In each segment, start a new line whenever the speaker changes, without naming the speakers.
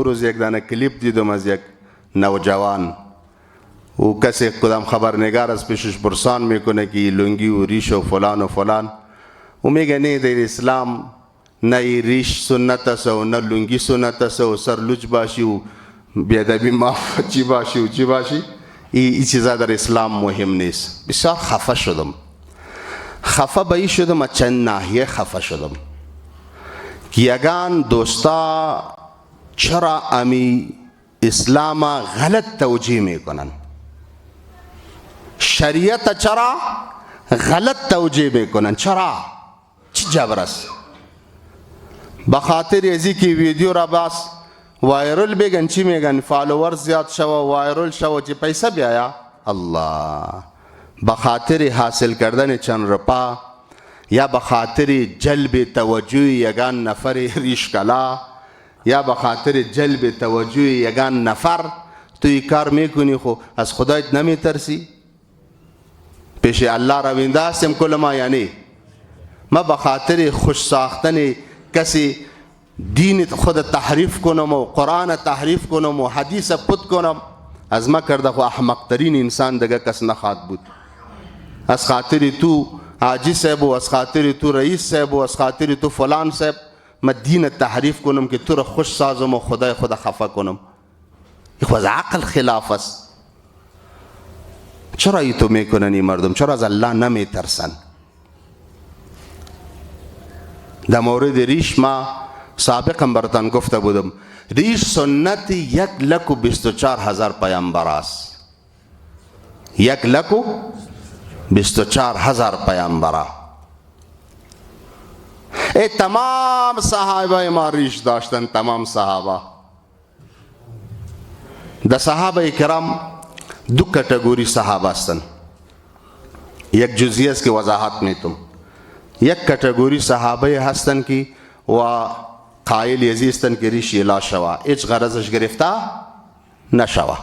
روز یک دانه کلیپ دیدم از یک نوجوان، او کسی کدام خبرنگار از پیشش پرسان میکنه که لنگی و ریش و فلان و فلان، او میگه نه در اسلام نه ریش سنت است و نه لنگی سنت است و سر لوچ باشی و بیادبی معاف چی باشی و چی باشی، این چیزا در اسلام مهم نیست. بسیار خفه شدم. خفه به این شدم، از چند ناحیه خفه شدم که یگان دوستا چرا امی اسلام غلط توجیه میکنن، شریعت چرا غلط توجیه میکنن، چرا چی جبر است؟ بخاطر ازی که ویدیو را باس وایرل بگن، چی میگن فالوور زیاد شو وایرل شو چی پیسه بیایا الله، بخاطر حاصل کردن چند رپا یا بخاطر جلب توجه یگان نفر ریش کلا یا بخاطر جلب توجه یگان نفر تو این کار میکنی، خو از خدایت نمیترسی؟ پیش الله روینده هستم کل ما، یعنی ما بخاطر خوش ساختن کسی دین خود تحریف کنم و قرآن تحریف کنم و حدیث پت کنم، از ما کرده خو احمق ترین انسان دگه کس نخواد بود. از خاطر تو حاجی صاحب و از خاطر تو رئیس صاحب و از خاطر تو فلان صاحب ما دین تحریف کنم که تو را خوش سازم و خدای خدا خفا کنم، این خود عقل خلاف است. چرا ای تو میکنن این مردم؟ چرا از الله نمیترسن؟ در مورد ریش ما سابقا براتان گفته بودم، ریش سنت 1,24,000 پیامبر است. 1,24,000 پیامبر. ای تمام صحابه ما ریش داشتن، تمام صحابه. در صحابه کرام دو کتگوری صحابه هستند. یک جزئی است که وضاحت میتم. یک کتگوری صحابه هستند که و قائل یزیستن که ریش لا شوا، هیچ غرضش گرفته نشوا.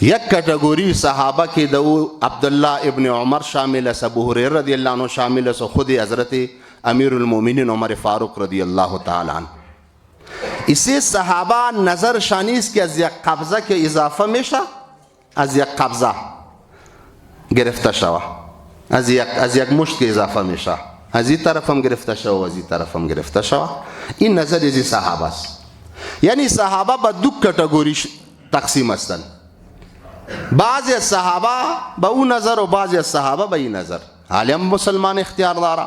یک کتگوری صحابه که دو عبدالله ابن عمر شامل است، ابو هریره رضی الله عنه شامل است، خود حضرت امیر المؤمنین عمر فاروق رضی الله تعالی عنه. اسی صحابه نظر شانی است که از یک قبضه که اضافه میشه، از یک قبضه گرفته شوه، از یک مشت که اضافه میشه، از این طرف هم گرفته شوه و از این طرف هم گرفته شوه. این نظر از صحابه است. یعنی صحابه به دو کتگوری تقسیم هستند. بعضی از صحابه به اون نظر و بعضی از صحابه به این نظر. حالا مسلمان اختیار داره،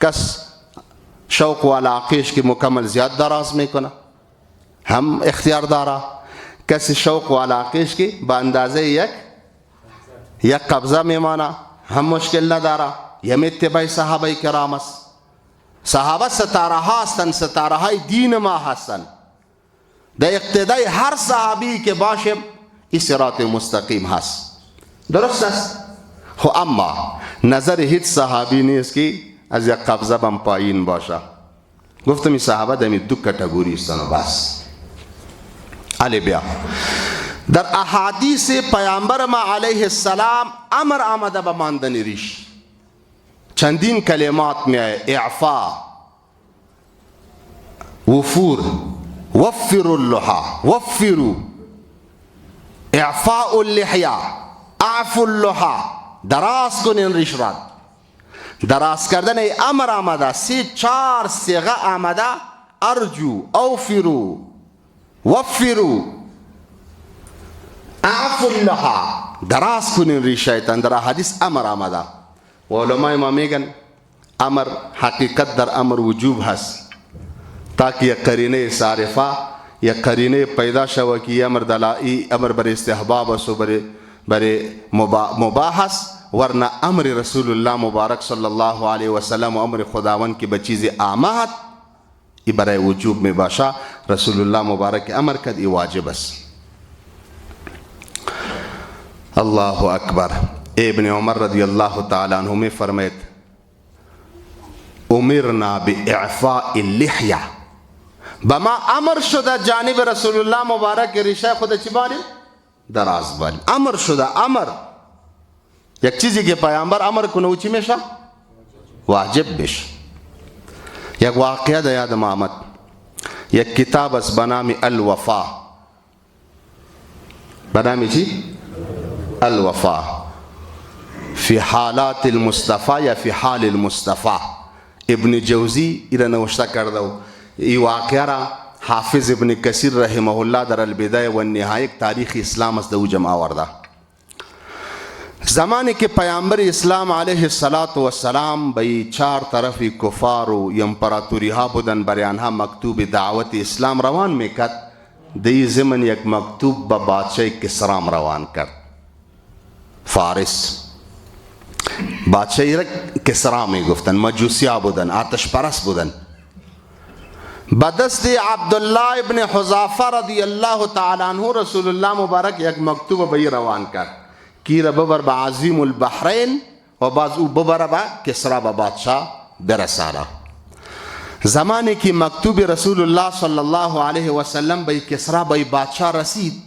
کس شوق و علاقهش که مکمل زیاد دراز میکنه هم اختیار داره، کسی شوق و علاقهش که به اندازه یک قبضه میمانه هم مشکل نداره. یم اتباع صحابه کرام است. صحابه ستاره ها هستند، ستاره های دین ما هستند. در اقتدای هر صحابی که باشه این صراط مستقیم هست، درست است. خو اما نظر هیچ صحابی نیست که از یک قبضه بم پایین باشه. گفتم این صحابه در دو کتگوری هستند بس. علی بیا در احادیث پیامبر ما علیه السلام امر آمده به ماندن ریش. چندین کلمات میآید: اعفا، وفور، وفروا اللحى، وفروا، اعفاء اللحیه، اعفوا اللحى، دراز کنین ریش را. دراز کردن امر آمده، 3-4 صیغه آمده: ارجو، اوفروا، وفروا، اعفوا اللحى، دراز کنین ریشایتان. در حدیث امر آمده. و علماء ما میگن امر حقیقت در امر وجوب هست، تاکہ یک قرینه صارفه یک قرینه پیدا شوه که امر دلائی امر بر استحباب است و بر مباح است، ورنه امر رسول الله مبارک صلی الله علیه و سلم و امر خداوند که به چیز آمد ای برای وجوب می باشه. رسول الله مبارک امر کد ای واجب است. الله اکبر. ابن عمر رضی الله تعالی عنہ می فرماید: امرنا باعفاء اللحیه، بما امر شده جانب رسول الله مبارک ریشه خود چی باریم؟ دراز باریم. امر شده. امر یک چیزی که پیامبر امر کنه او چی میشه؟ واجب بشه. یک واقعه در یادم آمد. یک کتاب است به نام الوفا. به نام چی؟ الوفا فی حالات المصطفى یا فی حال المصطفى. ابن جوزی ایره نوشته کرده و این واقعه را حافظ ابن کثیر رحمه الله در البدایه و النهایه تاریخ اسلام است دو جمع آورده. زمانی که پیامبر اسلام علیه السلام به 4 طرف کفار و امپراتوری ها بودن، برای آنها مکتوب دعوت اسلام روان میکرد. در این زمان یک مکتوب به بادشاه کسرا روان کرد، فارس. بادشاهی را کسرا میگفتن، مجوسیا بودن، آتش پرست بودن. به دست عبدالله ابن حذافه رضی الله تعالی عنه رسول الله مبارک یک مکتوب به روان کرد کی را ببر به عظیم البحرین و باز او ببر به کسرا به بادشاه برساله. زمانی که مکتوب رسول الله صلی الله علیه و سلم به کسرا به بادشاه رسید،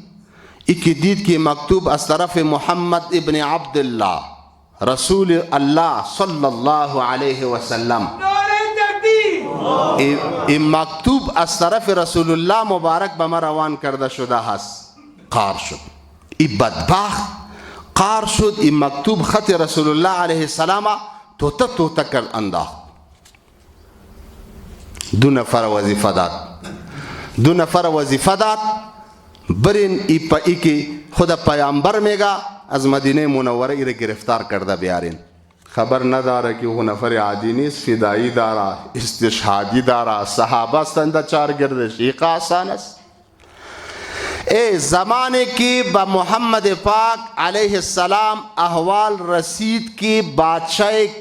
ای که دید که مکتوب از طرف محمد ابن عبدالله رسول الله صلی الله علیه و سلم، این مکتوب از طرف رسول الله مبارک به ما روان کرده شده هست، قار شد. این بدبخت قار شد. این مکتوب خط رسول الله علیه السلام توته کرد، انداخت. 2 نفر وظیفه داد برین ای که خود پیامبر میگه از مدینه منوره ای را گرفتار کرده بیارین. خبر نداره که او نفر عادی نیست، فدایی داره، استشهادی داره، صحابه استند 4 گردش. این آسان است. ای زمانی که به محمد پاک علیه السلام احوال رسید که بادشاہ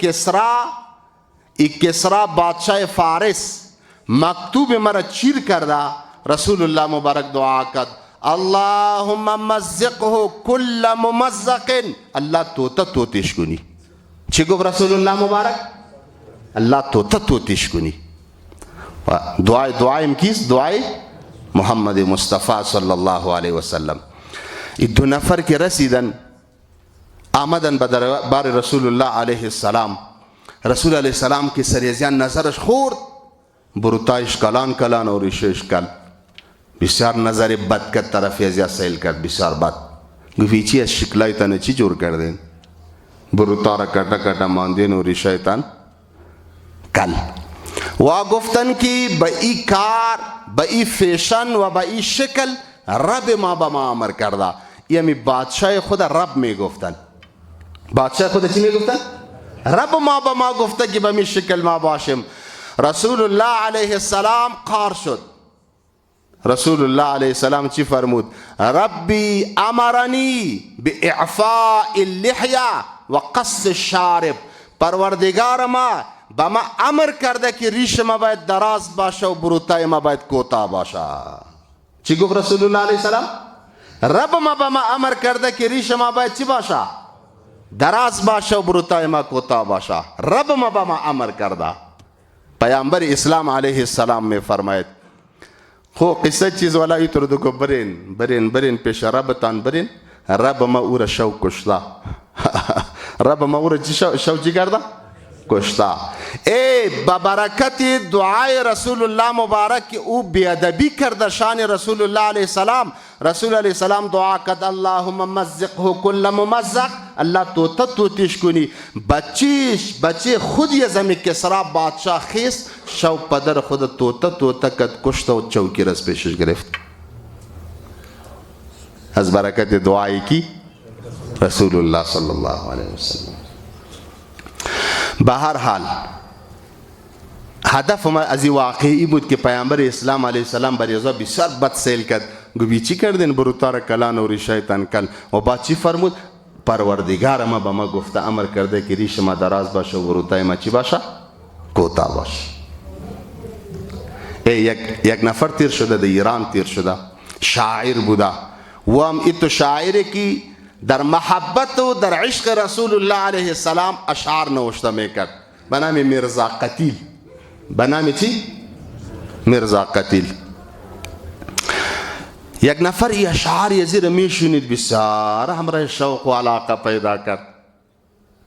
کسرا بادشاہ فارس مکتوب مرا چیر کرده، رسول الله مبارک دعا کرد اللهم مزقه کل ممزق. الله توتش کنی. چی گفت رسول الله مبارک؟ الله توتش کنی. دعای کیست؟ دعای محمد مصطفی صلی الله علیه و سلم. این 2 نفر که رسیدن آمدن به دربار رسول الله علیه السلام. رسول علیه السلام که سریزیان نظرش خورد، بروتایش کلان و ریشش کل بسیار نظر بد کرد، طرف ازیا سیل کرد، بسیار بد. گفت چی از شکلای تنه چی جور کردین؟ بروتا را کٹا ماندین و ریشای تن کل. و گفتن که به ای کار، به ای فیشن و به ای شکل رب ما به ما امر کرده. یعنی بادشاہ خود رب می گفتن. بادشاہ خود چی می گفتن؟ رب ما به ما گفته که به می شکل ما باشیم. رسول الله علیه السلام قار شد. رسول الله علیه السلام چی فرمود؟ ربی امرنی باعفاء اللحیه و قص الشارب. پروردگار ما به ما امر کرده که ریش ما باید دراز باشه و بروتای ما باید کوتاه باشه. چی گفت رسول الله علیه السلام؟ رب ما به ما امر کرده که ریش ما باید چی باشه؟ دراز باشه و بروتای ما کوتاه باشه. رب ما به ما امر کرده. پیامبر اسلام علیه السلام می فرماید خو قصه چیز والا ای تردو کو برین پیش ربتان برین. رب ما او را شو کشتا. رب ما او را شو چی کرده؟ کشتا. ای ببرکت دعای رسول الله مبارک که او بیادبی کرده شان رسول الله علیه السلام. رسول علیه السلام دعا کرد اللهم مزقه کل ممزق. الله توتش کنی. بچه خود یه زمین کسرا بادشاه خیست شو پدر خود توته کد کشت و چوکی رس پیشش گرفت. از برکت دعایی کی رسول الله صلی الله علیه وسلم. به هر حال هدف ما از این واقعی بود که پیامبر اسلام علیه السلام بر یزا بسیار بد سیل کرد. گوی چی کردین؟ بروتار کلان و ریشایتان کل. و بعد چی فرمود؟ پروردگار ما به ما گفته امر کرده که ریش ما دراز باشه و بروتای ما چی باشه؟ کوتاه باشه. یک نفر تیر شده در ایران تیر شده، شاعر بوده و هم ایتو شاعره که در محبت و در عشق رسول الله علیه السلام اشعار نوشته میکرد به نام میرزا قتیل. به نام چی؟ میرزا قتیل. یک نفر ای اشعار یزیر میشونید بسیار همراه شوق و علاقه پیدا کرد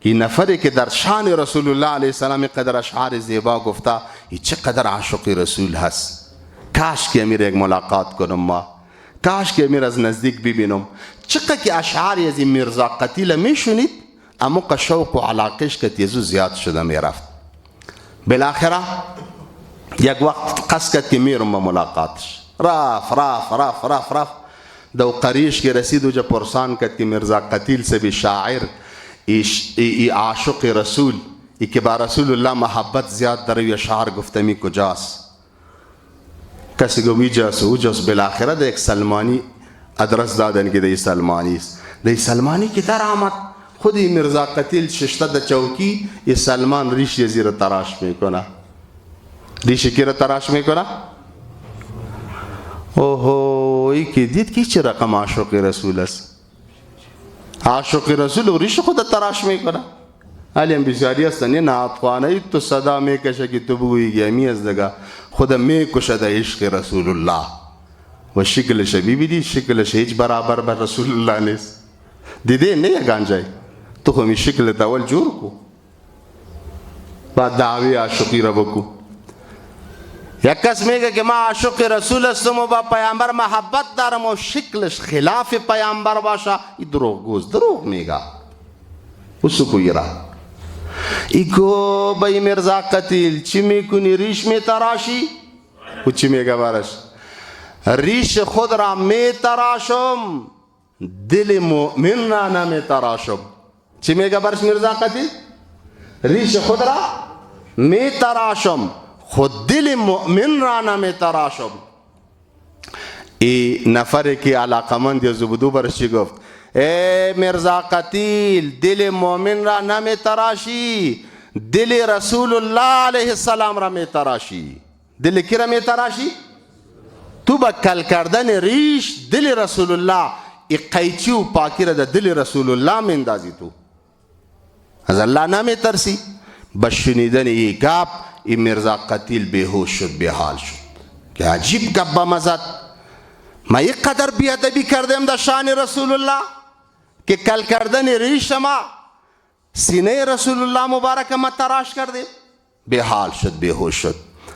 که نفری که در شان رسول الله علیه السلام قدر اشعار زیبا گفته ای چقدر عاشق رسول هست. کاش که امیر یک ملاقات کنم ما، کاش که امیر از نزدیک ببینم. چقدر که اشعاری از این میرزا قتیل میشنید اما شوق و علاقش که تیزو زیاد شده میرفت. بالاخره یک وقت قصد کرد که میرم به ملاقاتش. رفت دو قریش که رسید وجا پرسان کرد که میرزا قتیل سے بھی شاعر ای عاشق رسول ای که با رسول الله محبت زیاد داره و شعر گفتمی کجاست؟ کسی گفت اوجاست. بالاخره ده یک سلمانی ادرس دادن که ده سلمانی است. ده سلمانی که در آمد خودی میرزا قتیل ششته ده چوکی، ای سلمان ریش زیر تراش میکنه. ریش کی را تراش میکنه؟ اوهو ای که دید که چه رقم عاشق رسول است. عاشق رسول و ریش خود تراش میکنه. حالی هم بسیاری هستن یه نعتخانه تو صدا میکشه که تو بگویی گمی از دگه خود میکشه ده عشق رسول الله و شکلش بیدی شکلش هیچ برابر به رسول الله نیست. دیده نه یک گنجای تو خمی شکل اول جور کو بعد دعوی عاشقی را بکو. یک کس میگه که ما عاشق رسول هستم و با پیامبر محبت دارم و شکلش خلاف پیامبر باشه، این دروغ گوست، دروغ میگه. اسو کوی را ایگو بای میرزا قتیل چی میکنی؟ ریش میتراشی؟ و چی میگه بارش؟ ریش خود را میتراشم دل مؤمن را نمیتراشم. چی میگه بارش میرزا قتیل؟ ریش خود را میتراشم خود دل مؤمن را نمیتراشم. ای نفر که علاقمند زبدو برش چی گفت؟ اے میرزا قتیل دل مومن را نمی تراشی، دل رسول الله علیه السلام را می تراشی. دل کی را می تراشی؟ تو با کل کردن ریش دل رسول الله ای قیچی و پاکی را دل رسول الله می اندازی. تو از الله نمی ترسی. بشنیدن ای گپ ای میرزا قتیل بیهوش شد، بیحال شد که عجیب گپ با مزد. ما یک قدر بیادبی کردم در شان رسول الله که کل کردن ریش ما سینه رسول الله مبارک ما تراش کردیم. بیحال شد، بیهوش شد.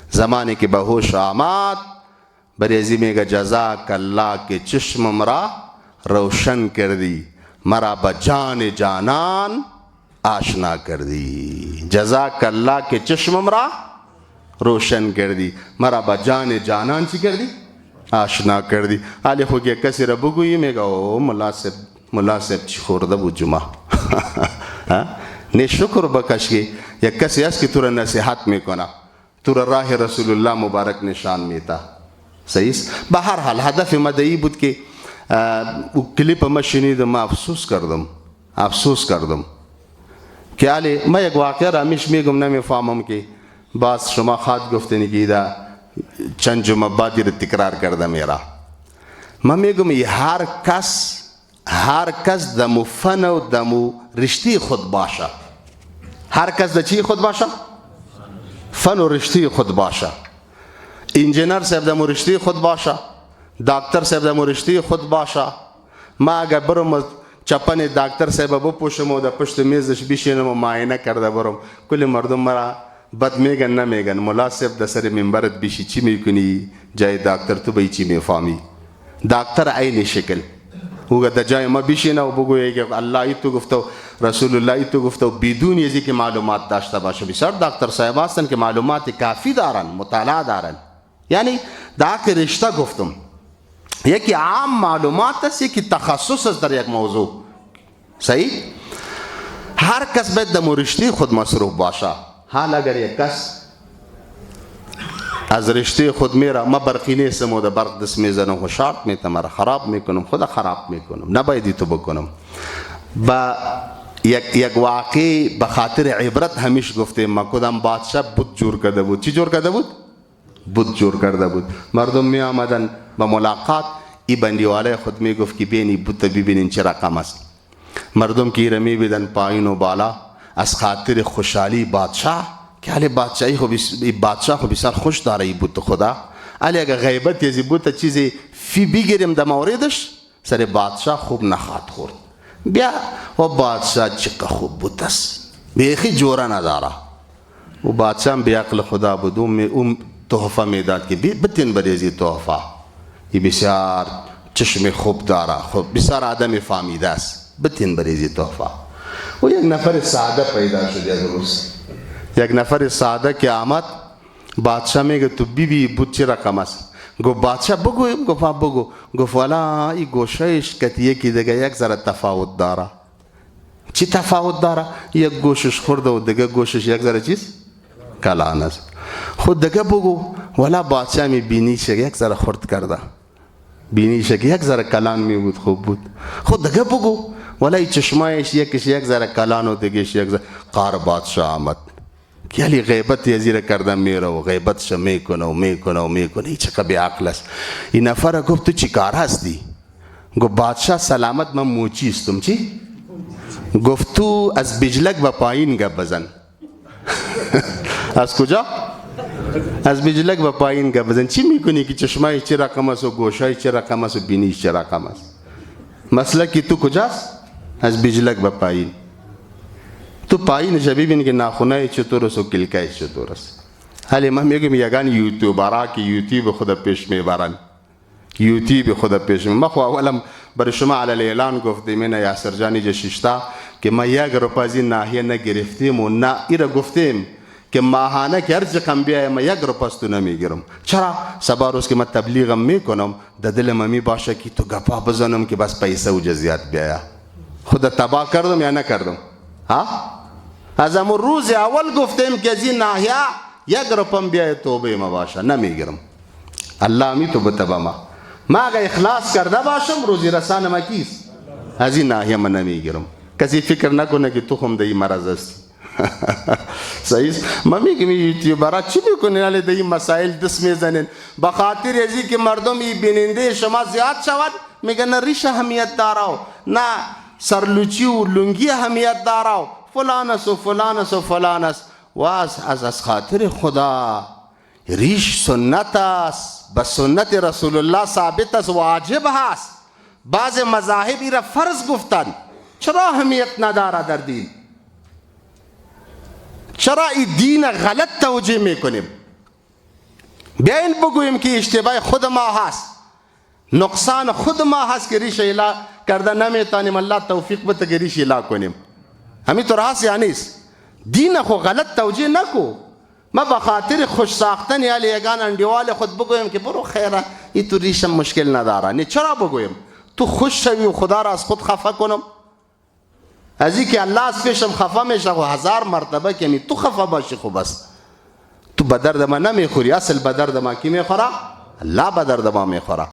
زمانی که به هوش آمد بریزی میگه جزاک الله که چشمم را روشن کردی، مرا با جان جانان آشنا کردی. جزاک الله که چشمم را روشن کردی، مرا با جان جانان چی کردی؟ آشنا کردی. حالی خو که کسی را بگویی میگه او ملا صاحب چی خورده بود جمعه. نه شکر بکش که یک کسی هست که تو را نصیحت میکنه، تو را راه رسول الله مبارک نشان میده. صحیح است. به هر حال هدف مدعی بود که کلیپ ما شنیدم، ما افسوس کردم که حالی ما یک واقعه را همیش میگم نمیفهمم که باز شما خواهد گفتنی که ایده چند جمعه بعدی رو تکرار کرده میرا. ما میگم هر کس دمو فن و دمو رشتی خود باشه. هر کس دا چی خود باشه؟ فن و رشتی خود باشه. انجینر صاحب دمو رشتی خود باشه، دکتر صاحب دمو رشتی خود باشه. ما اگر برم چپن دکتر صاحب بپوشم و دا پشت میزش بشینم و معاینه کرده برم، کل مردم مرا بد میگن نمیگن ملا صاحب در سر منبرت بیشی چی میکنی جای دکتر تو بی چی میفهمی؟ دکتر عین شکل او در جای ما بیشینه و بگویه که الله ایتو گفته و رسول الله ایتو گفته و بدون یزی که معلومات داشته باشه. بسیار دکتر صاحب هستن که معلومات کافی دارن، مطالعه دارن. یعنی در رشته گفتم یکی عام معلومات است، یکی تخصص است در یک موضوع. صحیح؟ هر کس باید در رشته خود مصروف باشه. حال اگر یک کس از رشته خود میره، ما برقی نیستم و در برق دست میزنم و شارت میتم را خراب میکنم، خود خراب میکنم، نبایدی تو بکنم. با یک واقعی به خاطر عبرت همیش گفتیم ما کدام بادشاه بود جور کرده بود. چی جور کرده بود؟ بود جور کرده بود. مردم می آمدن به ملاقات، ای بندیواله خود می گفت که بینی بود ببینین چه رقم است. مردم که ایره می بیدن پایین و بالا از خاطر خوشحالی بادشاه که علی بادشاهی خو بسیار خوش داره ای بود خدا. علی اگر غیبت یزی بود چیزی فی بگیریم در موردش سر بادشاه خوب نخواد خورد. بیا و بادشاه چقدر خوب بود است، بیخی جوره نداره. و بادشاه بی عقل خدا بود، اون تحفه میداد که بتین بریزی تحفه. این بسیار چشم خوب داره، خوب بسیار آدم فهمیده است، بتین بریزی تحفه. و یک نفر ساده پیدا شد یک روز، یک نفر ساده که آمد. بادشاه میگه تو بیبی بود چی رقم است؟ گفت بادشاه بگویم. گفت بگو. گفت والا این گوشش که یکی دیگه یک ذره تفاوت داره. چی تفاوت داره؟ یک گوشش خورده و دیگه گوشش یک ذره چیز کلان است. خود دیگه بگو. والا بادشاه می بینیش یک ذره خورد کرده، بینیش که یک ذره کلان می بود خوب بود. خود دیگه بگو. والا این چشمایش یکیش یک ذره کلان و دیگهش یک ذره. قهر بادشاه آمد که علی غیبت یزیر کردن میره و غیبتش میکنه و میکنه و میکنه. این چه بی عقل است. این نفر گفت تو چی کار هستی؟ گفت بادشاه سلامت من موچی استم. چی؟ گفت تو از بجلک و پایین گپ بزن. از کجا؟ از بجلک و پایین گپ بزن. چی میکنی که چشمایش چه رقم است و گوشایش چه رقم است و بینیش چه رقم است؟ مسئله که تو کجاست؟ از بجلک و پایین. تو پایینش ببینی که ناخونه چطور است و کلکایش چطور است. حالی من میگم یگان یوتیوبرها که یوتیوب خود پیش میبرن، یوتیوب خود پیش میبرن. ما خو اولم برای شما علی اعلان گفتیم اینا یاسر جانی جشیشتا که ما یک روپیه از این ناحیه نگرفتیم و نه ایره گفتیم که ماهانه که هر رقم بیایم ما یک روپیه از تو نمیگیرم. چرا؟ سبا روز که من تبلیغم میکنم در دلم می باشه که تو گپا بزنم که بس پیسه و جزیات بیایا. خود تباه کردم یا نکردم؟ ها؟ از امون روز اول گفتیم که از این ناحیه یک روپیه بیای توبه ما باشه نمیگیرم. الله می تو بتبا ما اگه اخلاص کرده باشم روزی رسان ما کیست؟ از این ناحیه من نمیگیرم. کسی فکر نکنه که تو هم در این مرض هستی. صحیح است. ما میگم یوتیوبرها چی میکنین علی در این مسائل دست میزنین بخاطر ازی که مردم این بیننده شما زیاد شود میگن نه ریش اهمیت داره نه سرلوچی و لنگی اهمیت داره فلان است و فلان است و فلان است. و از خاطر خدا ریش سنت است، به سنت رسول الله ثابت است، واجب هست. بعض مذاهب را فرض گفتن. چرا اهمیت نداره در دین؟ چرا این دین غلط توجیه میکنیم؟ بیاین بگوییم که اشتباه خود ما هست، نقصان خود ما هست که ریش اله کرده نمیتانیم. الله توفیق بده که ریش اله کنیم. همین طور هست یا نیست؟ دین خو غلط توجیه نکو. ما بخاطر خوش ساختن یا یگان انډیوال خود بگویم که برو خیره ای تو ریشم مشکل نداره. نه چرا بگویم؟ تو خوش شوی و خدا را از خود خفه کنم؟ از این که الله از پیشم خفه میشه و 1000 مرتبه که تو خفه باشی خوب است. تو به درد ما نمیخوری. اصل به درد ما کی میخوره؟ الله به درد ما میخوره.